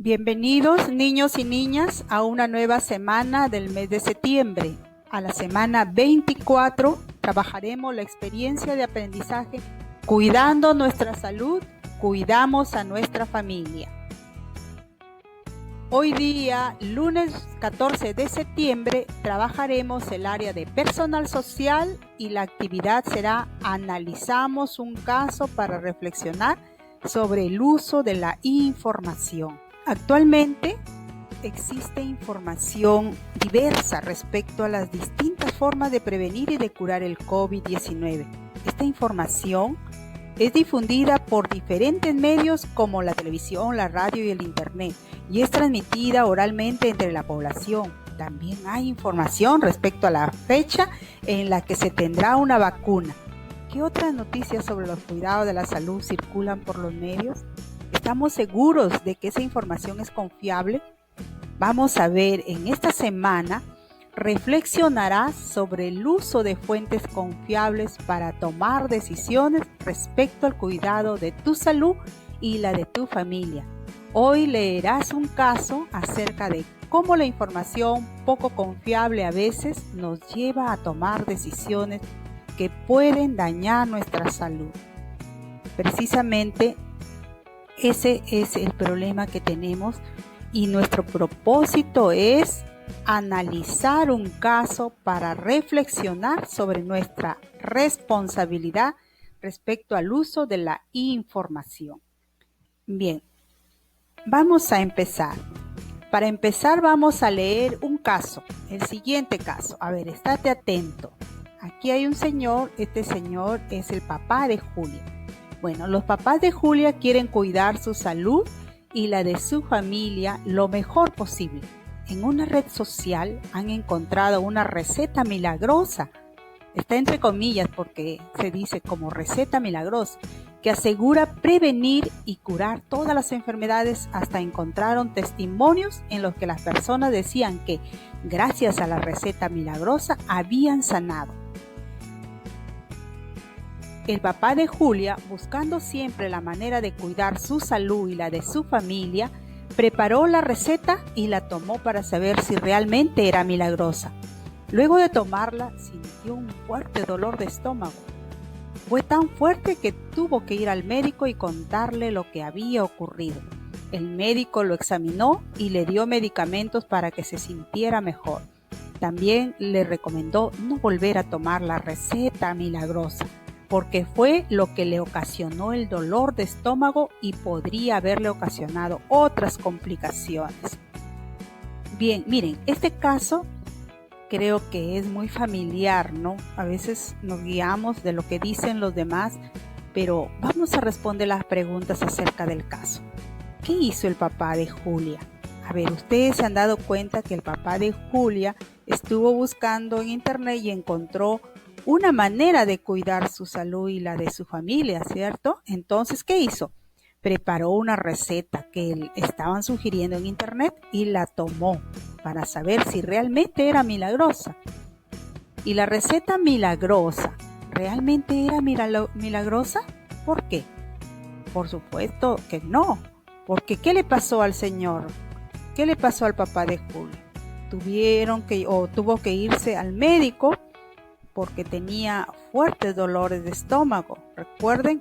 Bienvenidos niños y niñas a una nueva semana del mes de septiembre. A la semana 24 trabajaremos la experiencia de aprendizaje. Cuidando nuestra salud, cuidamos a nuestra familia. Hoy día, lunes 14 de septiembre, trabajaremos el área de personal social y la actividad será analizamos un caso para reflexionar sobre el uso de la información. Actualmente existe información diversa respecto a las distintas formas de prevenir y de curar el COVID-19. Esta información es difundida por diferentes medios como la televisión, la radio y el internet y es transmitida oralmente entre la población. También hay información respecto a la fecha en la que se tendrá una vacuna. ¿Qué otras noticias sobre los cuidados de la salud circulan por los medios? ¿Estamos seguros de que esa información es confiable? Vamos a ver en esta semana, reflexionarás sobre el uso de fuentes confiables para tomar decisiones respecto al cuidado de tu salud y la de tu familia. Hoy leerás un caso acerca de cómo la información poco confiable a veces nos lleva a tomar decisiones que pueden dañar nuestra salud. Precisamente ese es el problema que tenemos y nuestro propósito es analizar un caso para reflexionar sobre nuestra responsabilidad respecto al uso de la información. Bien, vamos a empezar. Para empezar vamos a leer un caso, el siguiente caso. A ver, estate atento. Aquí hay un señor, este señor es el papá de Julia. Bueno, los papás de Julia quieren cuidar su salud y la de su familia lo mejor posible. En una red social han encontrado una receta milagrosa, está entre comillas porque se dice como receta milagrosa, que asegura prevenir y curar todas las enfermedades. Hasta encontraron testimonios en los que las personas decían que gracias a la receta milagrosa habían sanado. El papá de Julia, buscando siempre la manera de cuidar su salud y la de su familia, preparó la receta y la tomó para saber si realmente era milagrosa. Luego de tomarla, sintió un fuerte dolor de estómago. Fue tan fuerte que tuvo que ir al médico y contarle lo que había ocurrido. El médico lo examinó y le dio medicamentos para que se sintiera mejor. También le recomendó no volver a tomar la receta milagrosa, porque fue lo que le ocasionó el dolor de estómago y podría haberle ocasionado otras complicaciones. Bien, miren, este caso creo que es muy familiar, ¿no? A veces nos guiamos de lo que dicen los demás, pero vamos a responder las preguntas acerca del caso. ¿Qué hizo el papá de Julia? A ver, ustedes se han dado cuenta que el papá de Julia estuvo buscando en internet y encontró una manera de cuidar su salud y la de su familia, ¿cierto? Entonces, ¿qué hizo? Preparó una receta que estaban sugiriendo en internet y la tomó para saber si realmente era milagrosa. ¿Y la receta milagrosa realmente era milagrosa? ¿Por qué? Por supuesto que no, porque ¿qué le pasó al señor? ¿Qué le pasó al papá de Julia? Tuvo que irse al médico porque tenía fuertes dolores de estómago, recuerden,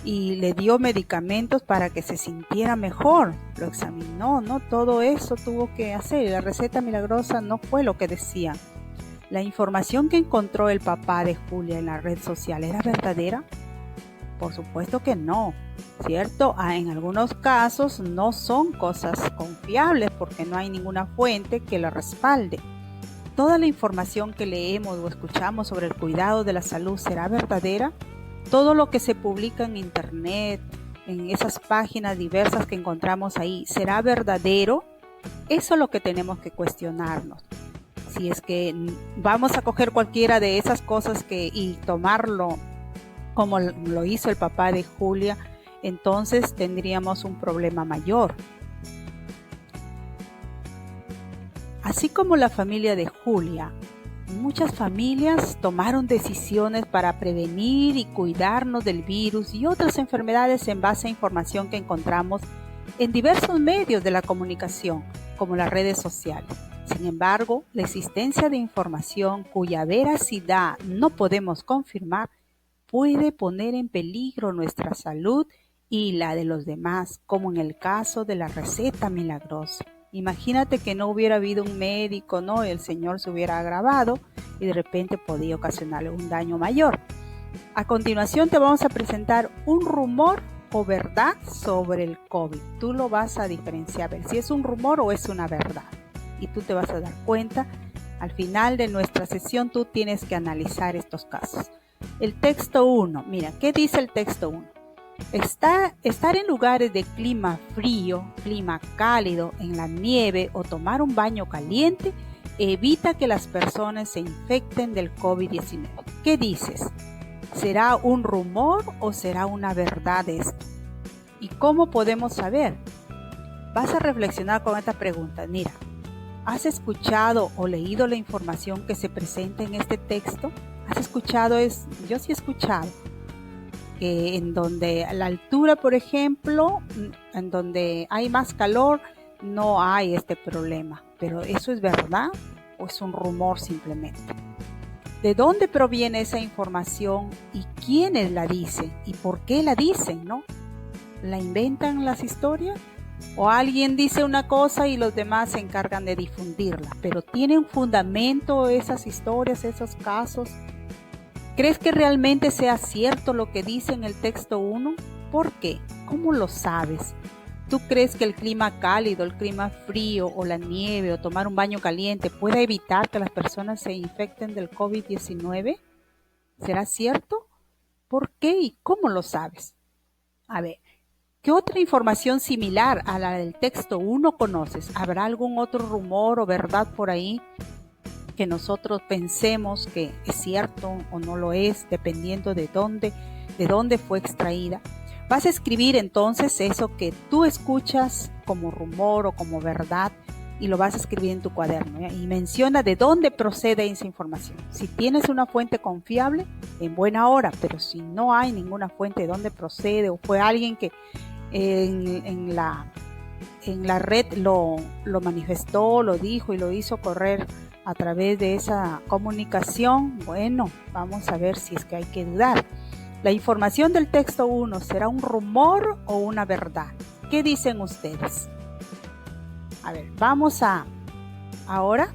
y le dio medicamentos para que se sintiera mejor. Lo examinó, ¿no? Todo eso tuvo que hacer. La receta milagrosa no fue lo que decían. ¿La información que encontró el papá de Julia en la red social era verdadera? Por supuesto que no, ¿cierto? En algunos casos no son cosas confiables porque no hay ninguna fuente que lo respalde. ¿Toda la información que leemos o escuchamos sobre el cuidado de la salud será verdadera? ¿Todo lo que se publica en internet, en esas páginas diversas que encontramos ahí, será verdadero? Eso es lo que tenemos que cuestionarnos. Si es que vamos a coger cualquiera de esas cosas y tomarlo como lo hizo el papá de Julia, entonces tendríamos un problema mayor. Así como la familia de Julia, muchas familias tomaron decisiones para prevenir y cuidarnos del virus y otras enfermedades en base a información que encontramos en diversos medios de la comunicación, como las redes sociales. Sin embargo, la existencia de información cuya veracidad no podemos confirmar puede poner en peligro nuestra salud y la de los demás, como en el caso de la receta milagrosa. Imagínate que no hubiera habido un médico, ¿no? El Señor se hubiera agravado y de repente podía ocasionarle un daño mayor. A continuación te vamos a presentar un rumor o verdad sobre el COVID. Tú lo vas a diferenciar, ver si es un rumor o es una verdad. Y tú te vas a dar cuenta, al final de nuestra sesión tú tienes que analizar estos casos. El texto 1, mira, ¿qué dice el texto 1? Estar en lugares de clima frío, clima cálido, en la nieve o tomar un baño caliente evita que las personas se infecten del COVID-19. ¿Qué dices? ¿Será un rumor o será una verdad esto? ¿Y cómo podemos saber? Vas a reflexionar con esta pregunta. Mira, ¿has escuchado o leído la información que se presenta en este texto? ¿Has escuchado? Yo sí he escuchado. En donde a la altura, por ejemplo, en donde hay más calor, no hay este problema. Pero ¿eso es verdad o es un rumor simplemente? ¿De dónde proviene esa información y quiénes la dicen y por qué la dicen, no? ¿La inventan las historias? ¿O alguien dice una cosa y los demás se encargan de difundirla? ¿Pero tienen fundamento esas historias, esos casos? ¿Crees que realmente sea cierto lo que dice en el texto 1? ¿Por qué? ¿Cómo lo sabes? ¿Tú crees que el clima cálido, el clima frío o la nieve o tomar un baño caliente puede evitar que las personas se infecten del COVID-19? ¿Será cierto? ¿Por qué y cómo lo sabes? A ver, ¿qué otra información similar a la del texto 1 conoces? ¿Habrá algún otro rumor o verdad por ahí que nosotros pensemos que es cierto o no lo es, dependiendo de dónde fue extraída? Vas a escribir entonces eso que tú escuchas como rumor o como verdad y lo vas a escribir en tu cuaderno, ¿ya? Y menciona de dónde procede esa información. Si tienes una fuente confiable, en buena hora, pero si no hay ninguna fuente de dónde procede o fue alguien que en la red lo manifestó, lo dijo y lo hizo correr a través de esa comunicación, bueno, vamos a ver si es que hay que dudar. ¿La información del texto 1 será un rumor o una verdad? ¿Qué dicen ustedes? A ver, ahora,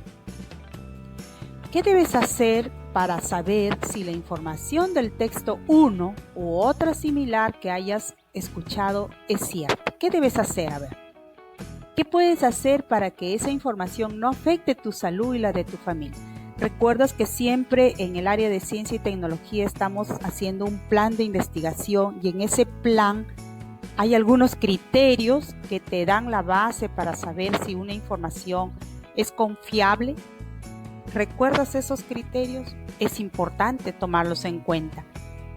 ¿qué debes hacer para saber si la información del texto 1 u otra similar que hayas escuchado es cierta? ¿Qué debes hacer? A ver. ¿Qué puedes hacer para que esa información no afecte tu salud y la de tu familia? Recuerdas que siempre en el área de ciencia y tecnología estamos haciendo un plan de investigación y en ese plan hay algunos criterios que te dan la base para saber si una información es confiable. ¿Recuerdas esos criterios? Es importante tomarlos en cuenta.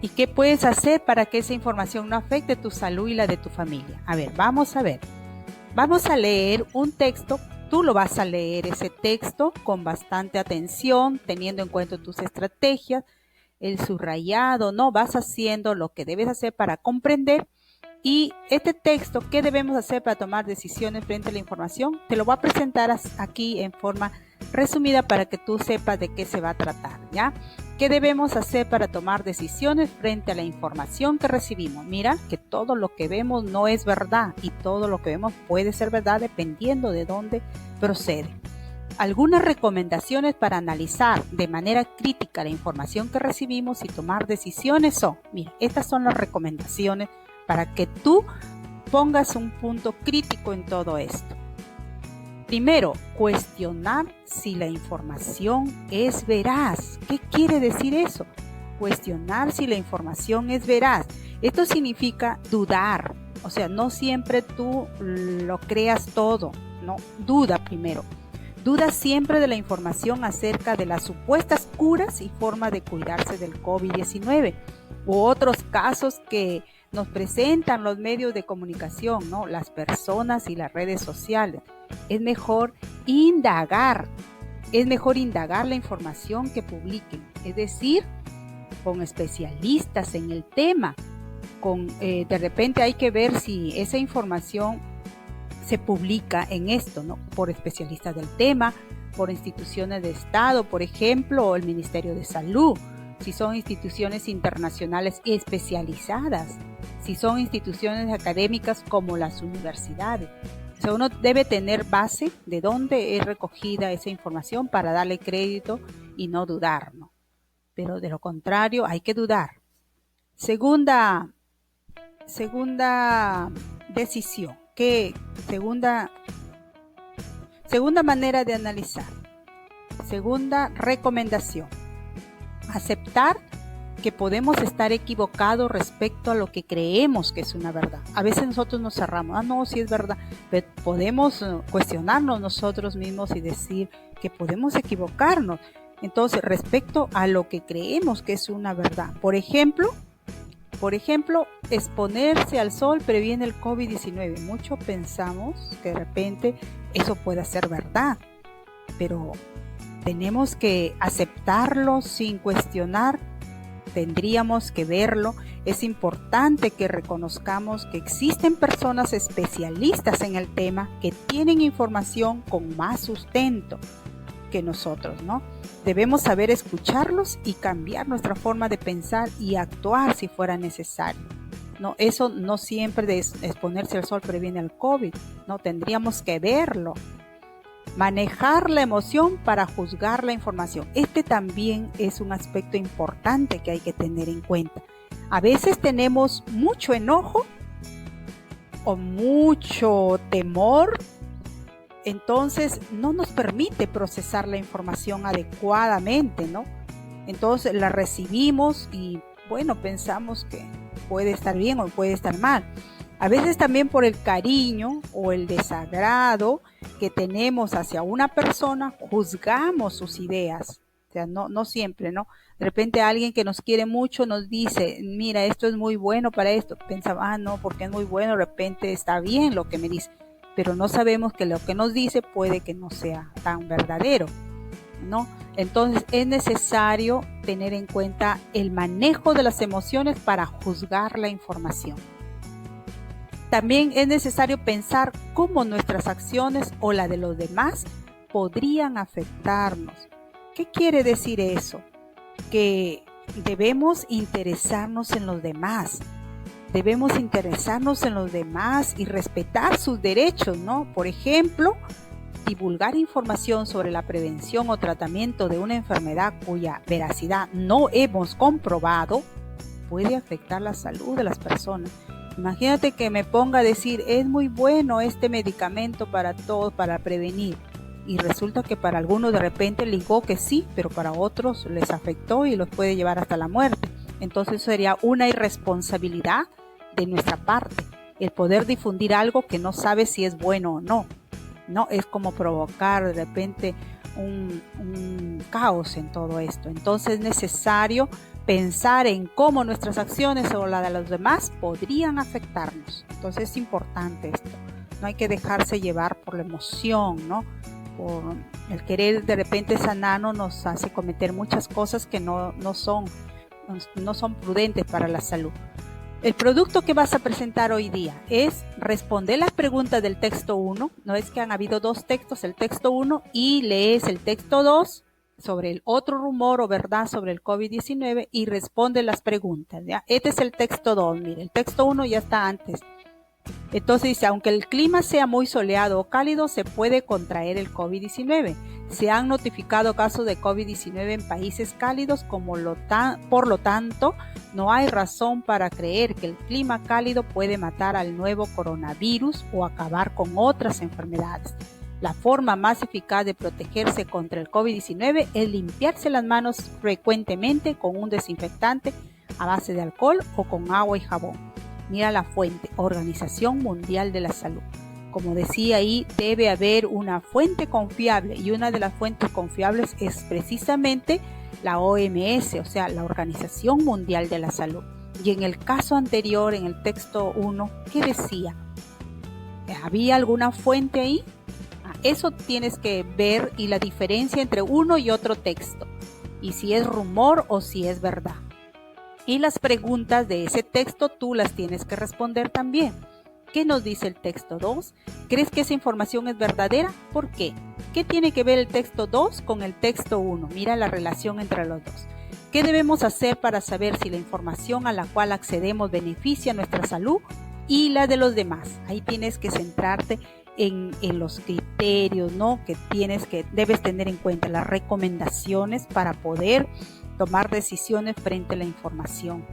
¿Y qué puedes hacer para que esa información no afecte tu salud y la de tu familia? A ver, vamos a ver. Vamos a leer un texto, tú lo vas a leer ese texto con bastante atención, teniendo en cuenta tus estrategias, el subrayado, ¿no? Vas haciendo lo que debes hacer para comprender y este texto, ¿qué debemos hacer para tomar decisiones frente a la información? Te lo voy a presentar aquí en forma resumida para que tú sepas de qué se va a tratar, ¿ya? ¿Qué debemos hacer para tomar decisiones frente a la información que recibimos? Mira que todo lo que vemos no es verdad y todo lo que vemos puede ser verdad dependiendo de dónde procede. Algunas recomendaciones para analizar de manera crítica la información que recibimos y tomar decisiones son, mira, estas son las recomendaciones para que tú pongas un punto crítico en todo esto. Primero, cuestionar si la información es veraz. ¿Qué quiere decir eso? Cuestionar si la información es veraz. Esto significa dudar. O sea, no siempre tú lo creas todo, ¿no? Duda primero. Duda siempre de la información acerca de las supuestas curas y formas de cuidarse del COVID-19 u otros casos que nos presentan los medios de comunicación, ¿no? Las personas y las redes sociales. Es mejor indagar la información que publiquen, es decir, con especialistas en el tema. De repente hay que ver si esa información se publica en esto, ¿no? Por especialistas del tema, por instituciones de Estado, por ejemplo, o el Ministerio de Salud, si son instituciones internacionales especializadas, si son instituciones académicas como las universidades. O sea, uno debe tener base de dónde es recogida esa información para darle crédito y no dudar, ¿no? Pero de lo contrario hay que dudar. Segunda decisión, segunda manera de analizar, segunda recomendación, aceptar que podemos estar equivocados respecto a lo que creemos que es una verdad. A veces nosotros nos cerramos, no, sí es verdad, pero podemos cuestionarnos nosotros mismos y decir que podemos equivocarnos. Entonces, respecto a lo que creemos que es una verdad, por ejemplo, exponerse al sol previene el COVID-19. Muchos pensamos que de repente eso pueda ser verdad, pero tenemos que aceptarlo sin cuestionar, tendríamos que verlo. Es importante que reconozcamos que existen personas especialistas en el tema que tienen información con más sustento que nosotros, ¿no? Debemos saber escucharlos y cambiar nuestra forma de pensar y actuar si fuera necesario. No, eso no siempre de exponerse al sol previene el COVID, no, tendríamos que verlo. Manejar la emoción para juzgar la información. Este también es un aspecto importante que hay que tener en cuenta. A veces tenemos mucho enojo o mucho temor, entonces no nos permite procesar la información adecuadamente, ¿no? Entonces la recibimos y bueno, pensamos que puede estar bien o puede estar mal. A veces también por el cariño o el desagrado que tenemos hacia una persona, juzgamos sus ideas. O sea, no siempre, ¿no? De repente alguien que nos quiere mucho nos dice, mira, esto es muy bueno para esto. Pensaba, no, porque es muy bueno, de repente está bien lo que me dice. Pero no sabemos que lo que nos dice puede que no sea tan verdadero, ¿no? Entonces es necesario tener en cuenta el manejo de las emociones para juzgar la información. También es necesario pensar cómo nuestras acciones o la de los demás podrían afectarnos. ¿Qué quiere decir eso? Que debemos interesarnos en los demás. Debemos interesarnos en los demás y respetar sus derechos, ¿no? Por ejemplo, divulgar información sobre la prevención o tratamiento de una enfermedad cuya veracidad no hemos comprobado puede afectar la salud de las personas. Imagínate que me ponga a decir, es muy bueno este medicamento para todos, para prevenir. Y resulta que para algunos de repente les digo que sí, pero para otros les afectó y los puede llevar hasta la muerte. Entonces sería una irresponsabilidad de nuestra parte el poder difundir algo que no sabe si es bueno o no. No es como provocar de repente un caos en todo esto. Entonces es necesario pensar en cómo nuestras acciones o la de los demás podrían afectarnos. Entonces es importante esto. No hay que dejarse llevar por la emoción, ¿no? Por el querer de repente sanarnos nos hace cometer muchas cosas que no son prudentes para la salud. El producto que vas a presentar hoy día es responder las preguntas del texto 1. No es que han habido dos textos, el texto 1 y lees el texto 2 sobre el otro rumor o verdad sobre el COVID-19 y responde las preguntas, ¿ya? Este es el texto 2, mire, el texto 1 ya está antes. Entonces dice, aunque el clima sea muy soleado o cálido, se puede contraer el COVID-19. Se han notificado casos de COVID-19 en países cálidos, por lo tanto, no hay razón para creer que el clima cálido puede matar al nuevo coronavirus o acabar con otras enfermedades. La forma más eficaz de protegerse contra el COVID-19 es limpiarse las manos frecuentemente con un desinfectante a base de alcohol o con agua y jabón. Mira la fuente, Organización Mundial de la Salud. Como decía ahí, debe haber una fuente confiable y una de las fuentes confiables es precisamente la OMS, o sea, la Organización Mundial de la Salud. Y en el caso anterior, en el texto 1, ¿qué decía? ¿Había alguna fuente ahí? Eso tienes que ver y la diferencia entre uno y otro texto, y si es rumor o si es verdad. Y las preguntas de ese texto tú las tienes que responder también. ¿Qué nos dice el texto 2? ¿Crees que esa información es verdadera? ¿Por qué? ¿Qué tiene que ver el texto 2 con el texto 1? Mira la relación entre los dos. ¿Qué debemos hacer para saber si la información a la cual accedemos beneficia nuestra salud y la de los demás? Ahí tienes que centrarte en los criterios, ¿no? Que debes tener en cuenta, las recomendaciones para poder tomar decisiones frente a la información.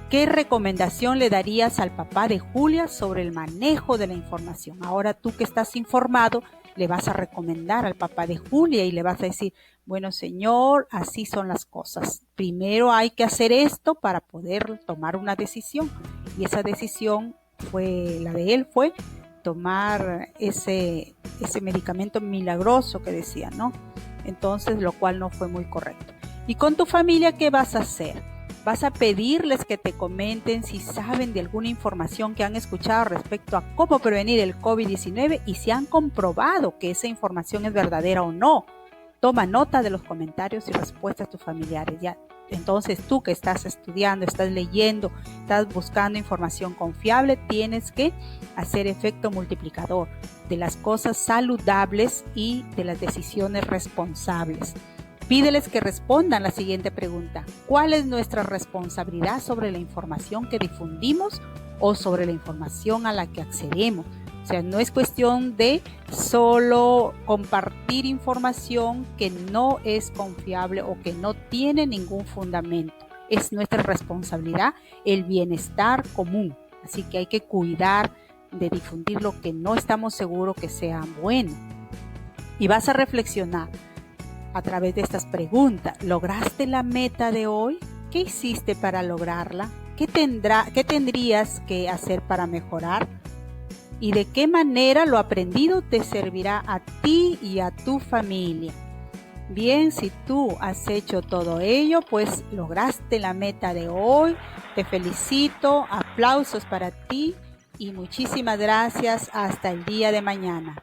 ¿Qué recomendación le darías al papá de Julia sobre el manejo de la información? Ahora tú que estás informado, le vas a recomendar al papá de Julia y le vas a decir, bueno señor, así son las cosas. Primero hay que hacer esto para poder tomar una decisión. Y esa decisión la de él fue tomar ese medicamento milagroso que decía, ¿no? Entonces, lo cual no fue muy correcto. ¿Y con tu familia qué vas a hacer? Vas a pedirles que te comenten si saben de alguna información que han escuchado respecto a cómo prevenir el COVID-19 y si han comprobado que esa información es verdadera o no. Toma nota de los comentarios y respuestas de tus familiares. Ya. Entonces tú que estás estudiando, estás leyendo, estás buscando información confiable, tienes que hacer efecto multiplicador de las cosas saludables y de las decisiones responsables. Pídeles que respondan la siguiente pregunta. ¿Cuál es nuestra responsabilidad sobre la información que difundimos o sobre la información a la que accedemos? O sea, no es cuestión de solo compartir información que no es confiable o que no tiene ningún fundamento. Es nuestra responsabilidad el bienestar común. Así que hay que cuidar de difundir lo que no estamos seguros que sea bueno. Y vas a reflexionar a través de estas preguntas. ¿Lograste la meta de hoy? ¿Qué hiciste para lograrla? ¿Qué tendrías que hacer para mejorar? ¿Y de qué manera lo aprendido te servirá a ti y a tu familia? Bien, si tú has hecho todo ello, pues lograste la meta de hoy. Te felicito, aplausos para ti y muchísimas gracias. Hasta el día de mañana.